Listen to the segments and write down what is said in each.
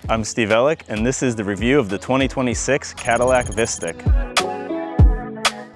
I'm Steve Ellick, and this is the review of the 2026 Cadillac Vistiq.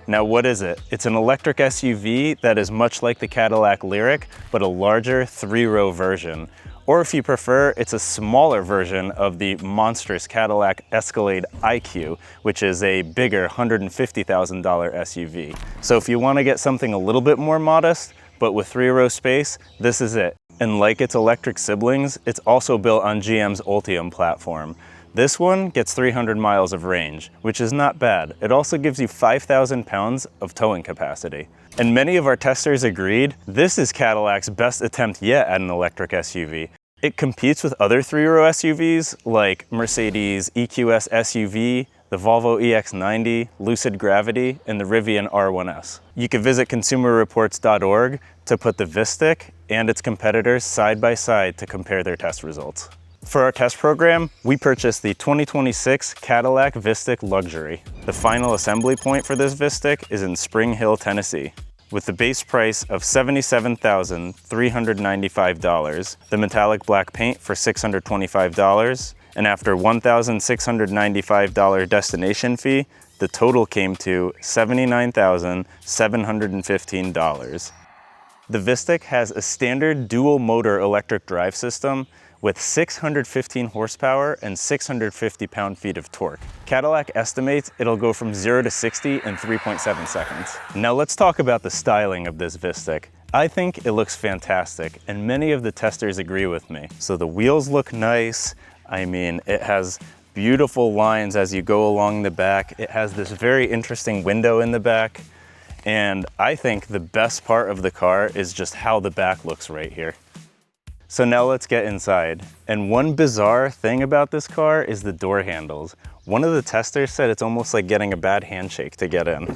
Now what is it? It's an electric SUV that is much like the Cadillac Lyriq, but a larger 3-row version. Or if you prefer, it's a smaller version of the monstrous Cadillac Escalade IQ, which is a bigger $150,000 SUV. So if you want to get something a little bit more modest, but with 3-row space, this is it. And like its electric siblings, it's also built on GM's Ultium platform. This one gets 300 miles of range, which is not bad. It also gives you 5,000 pounds of towing capacity. And many of our testers agreed, this is Cadillac's best attempt yet at an electric SUV. It competes with other 3-row SUVs like Mercedes EQS SUV, the Volvo EX90, Lucid Gravity, and the Rivian R1S. You can visit consumerreports.org to put the Vistiq and its competitors side by side to compare their test results. For our test program, we purchased the 2026 Cadillac Vistiq Luxury. The final assembly point for this Vistiq is in Spring Hill, Tennessee. With the base price of $77,395, the metallic black paint for $625, and after $1,695 destination fee, the total came to $79,715. The Vistiq has a standard dual motor electric drive system with 615 horsepower and 650 pound-feet of torque. Cadillac estimates it'll go from 0 to 60 in 3.7 seconds. Now let's talk about the styling of this Vistiq. I think it looks fantastic, and many of the testers agree with me. So the wheels look nice. I mean, it has beautiful lines as you go along the back. It has this very interesting window in the back. And I think the best part of the car is just how the back looks right here. So now let's get inside. And one bizarre thing about this car is the door handles. One of the testers said it's almost like getting a bad handshake to get in.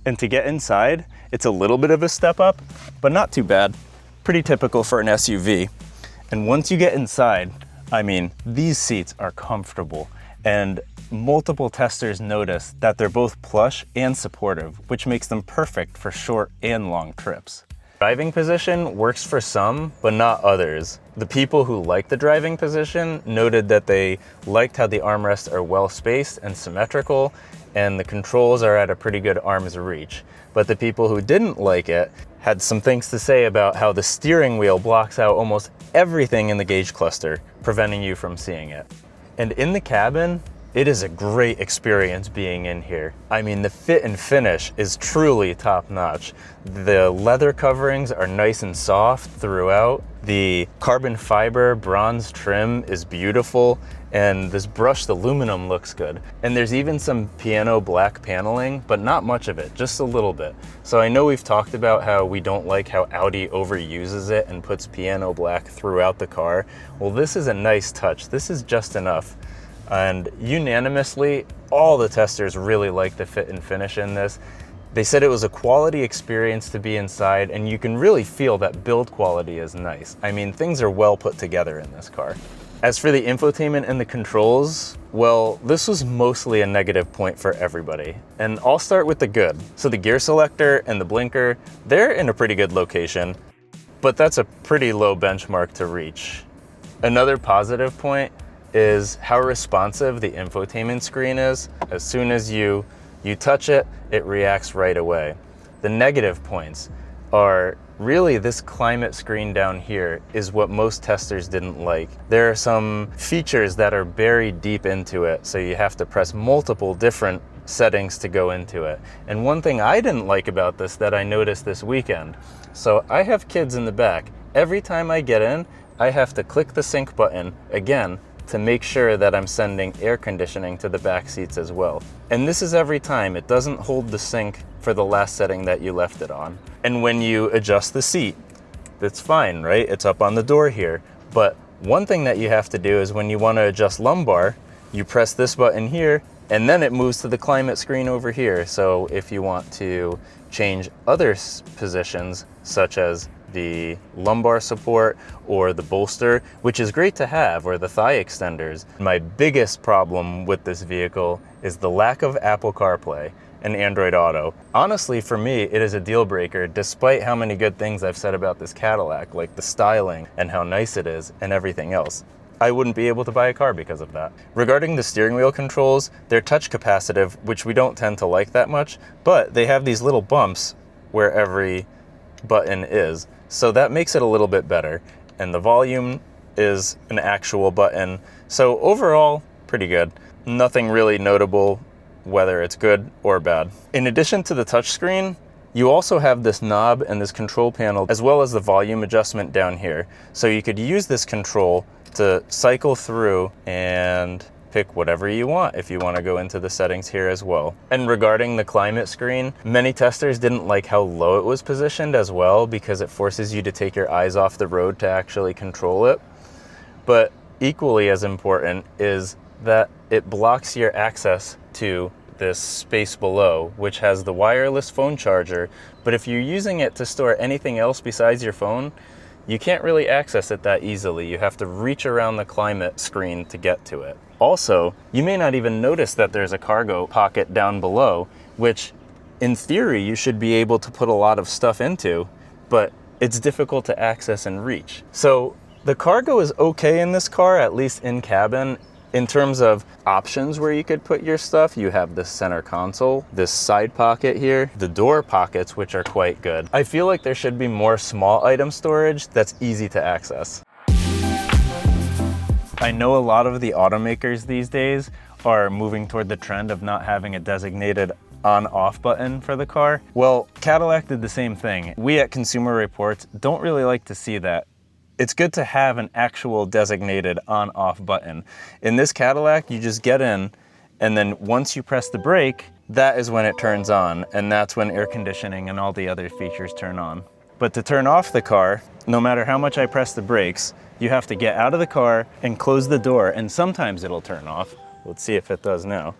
And to get inside, it's a little bit of a step up, but not too bad. Pretty typical for an SUV. And once you get inside, I mean, these seats are comfortable. And multiple testers notice that they're both plush and supportive, which makes them perfect for short and long trips. Driving position works for some, but not others. The people who like the driving position noted that they liked how the armrests are well spaced and symmetrical, and the controls are at a pretty good arm's reach. But the people who didn't like it had some things to say about how the steering wheel blocks out almost everything in the gauge cluster, preventing you from seeing it. And in the cabin, it is a great experience being in here. I mean, the fit and finish is truly top-notch. The leather coverings are nice and soft throughout. The carbon fiber bronze trim is beautiful, and this brushed aluminum looks good. And there's even some piano black paneling, but not much of it, just a little bit. So I know we've talked about how we don't like how Audi overuses it and puts piano black throughout the car. Well, this is a nice touch. This is just enough. And unanimously, all the testers really like the fit and finish in this. They said it was a quality experience to be inside, and you can really feel that build quality is nice. I mean, things are well put together in this car. As for the infotainment and the controls, well, this was mostly a negative point for everybody. And I'll start with the good. So the gear selector and the blinker, they're in a pretty good location, but that's a pretty low benchmark to reach. Another positive point is how responsive the infotainment screen is. As soon as you touch it, it reacts right away. The negative points are really this climate screen down here is what most testers didn't like. There are some features that are buried deep into it, so you have to press multiple different settings to go into it. And one thing I didn't like about this that I noticed this weekend, so I have kids in the back. Every time I get in, I have to click the sync button again to make sure that I'm sending air conditioning to the back seats as well. And this is every time. It doesn't hold the sync for the last setting that you left it on. And when you adjust the seat, that's fine, right? It's up on the door here. But one thing that you have to do is when you want to adjust lumbar, you press this button here, and then it moves to the climate screen over here. So if you want to change other positions, such as the lumbar support or the bolster, which is great to have, or the thigh extenders. My biggest problem with this vehicle is the lack of Apple CarPlay and Android Auto. Honestly, for me, it is a deal breaker, despite how many good things I've said about this Cadillac, like the styling and how nice it is and everything else. I wouldn't be able to buy a car because of that. Regarding the steering wheel controls, they're touch capacitive, which we don't tend to like that much, but they have these little bumps where every button is. So that makes it a little bit better. And the volume is an actual button. So overall, pretty good. Nothing really notable, whether it's good or bad. In addition to the touchscreen, you also have this knob and this control panel, as well as the volume adjustment down here. So you could use this control to cycle through and pick whatever you want if you want to go into the settings here as well. And regarding the climate screen, many testers didn't like how low it was positioned as well, because it forces you to take your eyes off the road to actually control it. But equally as important is that it blocks your access to this space below, which has the wireless phone charger. But if you're using it to store anything else besides your phone, you can't really access it that easily. You have to reach around the climate screen to get to it. Also, you may not even notice that there's a cargo pocket down below, which in theory you should be able to put a lot of stuff into, but it's difficult to access and reach. So the cargo is okay in this car, at least in cabin. In terms of options where you could put your stuff, you have this center console, this side pocket here, the door pockets, which are quite good. I feel like there should be more small item storage that's easy to access. I know a lot of the automakers these days are moving toward the trend of not having a designated on-off button for the car. Well, Cadillac did the same thing. We at Consumer Reports don't really like to see that. It's good to have an actual designated on-off button. In this Cadillac, you just get in, and then once you press the brake, that is when it turns on, and that's when air conditioning and all the other features turn on. But to turn off the car, no matter how much I press the brakes, you have to get out of the car and close the door, and sometimes it'll turn off. Let's see if it does now.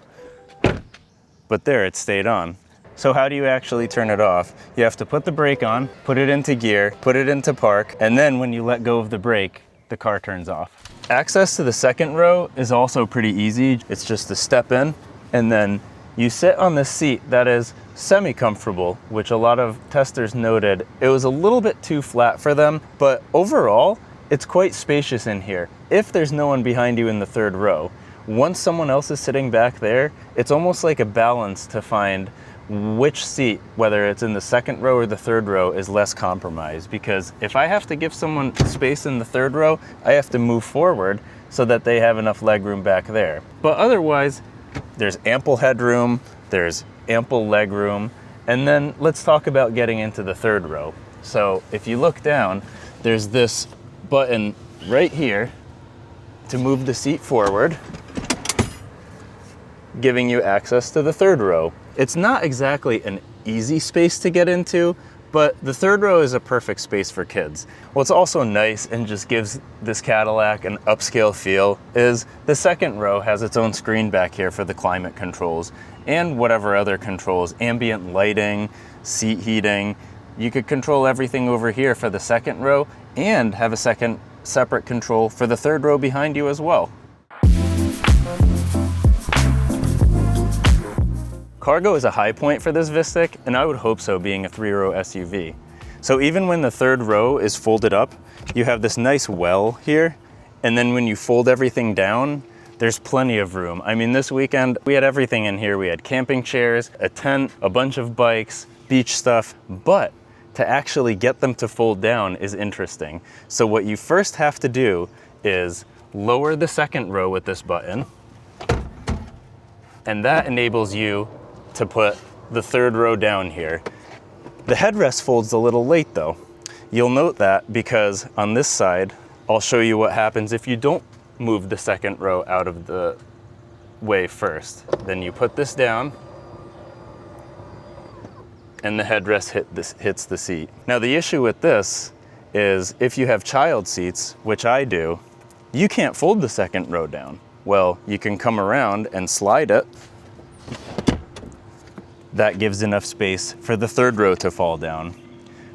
But there, it stayed on. So how do you actually turn it off? You have to put the brake on, put it into gear, put it into park, and then when you let go of the brake, the car turns off. Access to the second row is also pretty easy. It's just to step in, and then you sit on this seat that is semi-comfortable, which a lot of testers noted it was a little bit too flat for them, but overall, it's quite spacious in here if there's no one behind you in the third row. Once someone else is sitting back there, it's almost like a balance to find which seat, whether it's in the second row or the third row, is less compromised. Because if I have to give someone space in the third row, I have to move forward so that they have enough leg room back there. But otherwise, there's ample headroom, there's ample leg room, and then let's talk about getting into the third row. So if you look down, there's this button right here to move the seat forward, giving you access to the third row. It's not exactly an easy space to get into, but the third row is a perfect space for kids. What's also nice and just gives this Cadillac an upscale feel is the second row has its own screen back here for the climate controls and whatever other controls, ambient lighting, seat heating. You could control everything over here for the second row and have a second separate control for the third row behind you as well. Cargo is a high point for this Vistiq, and I would hope so, being a 3-row SUV. So even when the third row is folded up, you have this nice well here, and then when you fold everything down, there's plenty of room. I mean, this weekend, we had everything in here. We had camping chairs, a tent, a bunch of bikes, beach stuff, but to actually get them to fold down is interesting. So what you first have to do is lower the second row with this button, and that enables you to put the third row down here. The headrest folds a little late though. You'll note that because on this side, I'll show you what happens if you don't move the second row out of the way first. Then you put this down and the headrest hits the seat. Now the issue with this is if you have child seats, which I do, you can't fold the second row down. Well, you can come around and slide it. That gives enough space for the third row to fall down,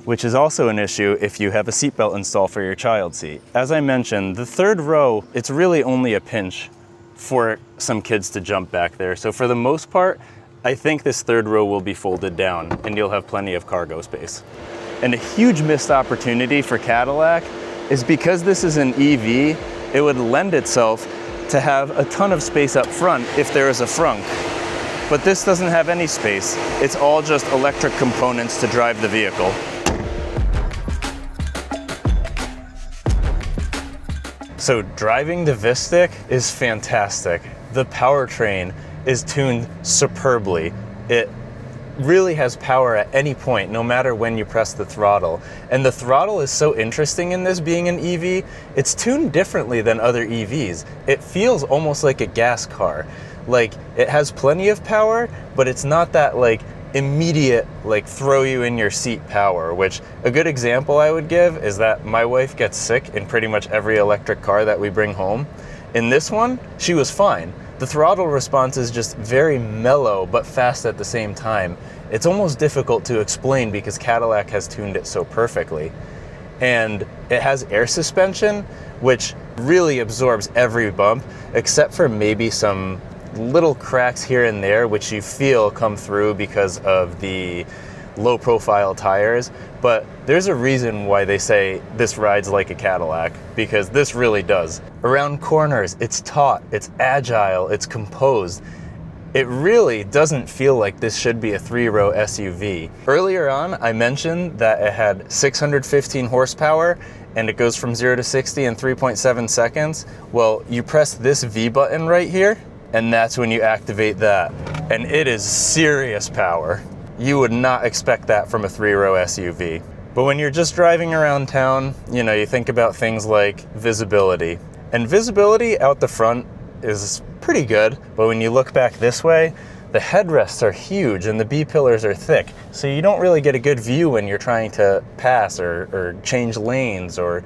which is also an issue if you have a seatbelt installed for your child seat. As I mentioned, the third row, it's really only a pinch for some kids to jump back there. So for the most part, I think this third row will be folded down and you'll have plenty of cargo space. And a huge missed opportunity for Cadillac is because this is an EV, it would lend itself to have a ton of space up front if there is a frunk. But this doesn't have any space. It's all just electric components to drive the vehicle. So driving the Vistiq is fantastic. The powertrain is tuned superbly. It really has power at any point, no matter when you press the throttle. And the throttle is so interesting in this being an EV. It's tuned differently than other EVs. It feels almost like a gas car. Like, it has plenty of power, but it's not that like immediate, like throw you in your seat power, which a good example I would give is that my wife gets sick in pretty much every electric car that we bring home. In this one, she was fine. The throttle response is just very mellow, but fast at the same time. It's almost difficult to explain because Cadillac has tuned it so perfectly. And it has air suspension, which really absorbs every bump, except for maybe some little cracks here and there, which you feel come through because of the low profile tires. But there's a reason why they say this rides like a Cadillac, because this really does. Around corners, it's taut, it's agile, it's composed. It really doesn't feel like this should be a 3-row SUV. Earlier on, I mentioned that it had 615 horsepower and it goes from 0 to 60 in 3.7 seconds. Well, you press this V button right here, and that's when you activate that. And it is serious power. You would not expect that from a 3-row SUV. But when you're just driving around town, you think about things like visibility. And visibility out the front is pretty good, but when you look back this way, the headrests are huge and the B-pillars are thick, so you don't really get a good view when you're trying to pass or change lanes or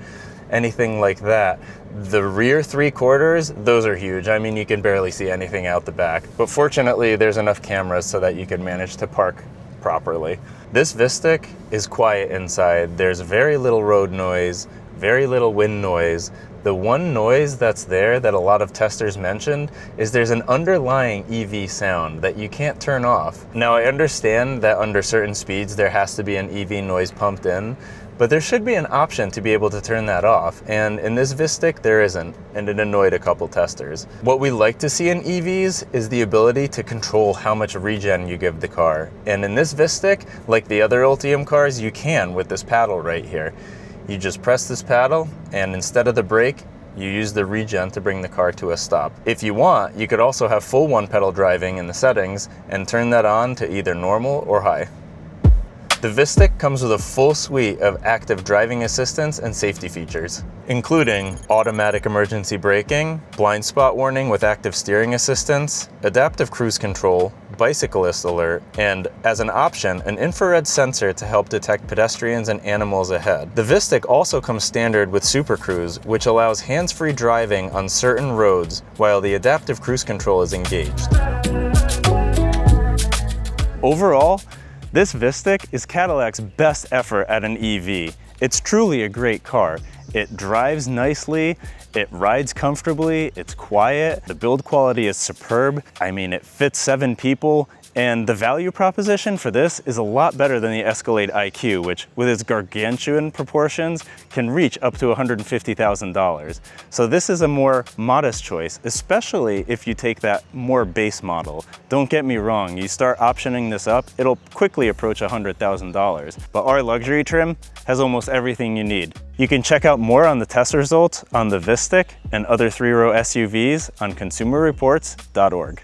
anything like that. The rear 3/4, those are huge. I mean, you can barely see anything out the back, but fortunately there's enough cameras so that you can manage to park properly. This Vistiq is quiet inside. There's very little road noise, very little wind noise. The one noise that's there that a lot of testers mentioned is there's an underlying EV sound that you can't turn off. Now, I understand that under certain speeds there has to be an EV noise pumped in, but there should be an option to be able to turn that off, and in this Vistiq there isn't, and it annoyed a couple testers. What we like to see in EVs is the ability to control how much regen you give the car, and in this Vistiq, like the other Ultium cars, you can with this paddle right here. You just press this paddle, and instead of the brake, you use the regen to bring the car to a stop. If you want, you could also have full one-pedal driving in the settings and turn that on to either normal or high. The Vistiq comes with a full suite of active driving assistance and safety features, including automatic emergency braking, blind spot warning with active steering assistance, adaptive cruise control, bicyclist alert, and as an option, an infrared sensor to help detect pedestrians and animals ahead. The Vistiq also comes standard with Super Cruise, which allows hands-free driving on certain roads while the adaptive cruise control is engaged. Overall, this Vistiq is Cadillac's best effort at an EV. It's truly a great car. It drives nicely, it rides comfortably, it's quiet, the build quality is superb. I mean, it fits 7 people, and the value proposition for this is a lot better than the Escalade IQ, which with its gargantuan proportions can reach up to $150,000. So this is a more modest choice, especially if you take that more base model. Don't get me wrong, you start optioning this up, it'll quickly approach $100,000. But our luxury trim has almost everything you need. You can check out more on the test results on the Vistiq and other 3-row SUVs on consumerreports.org.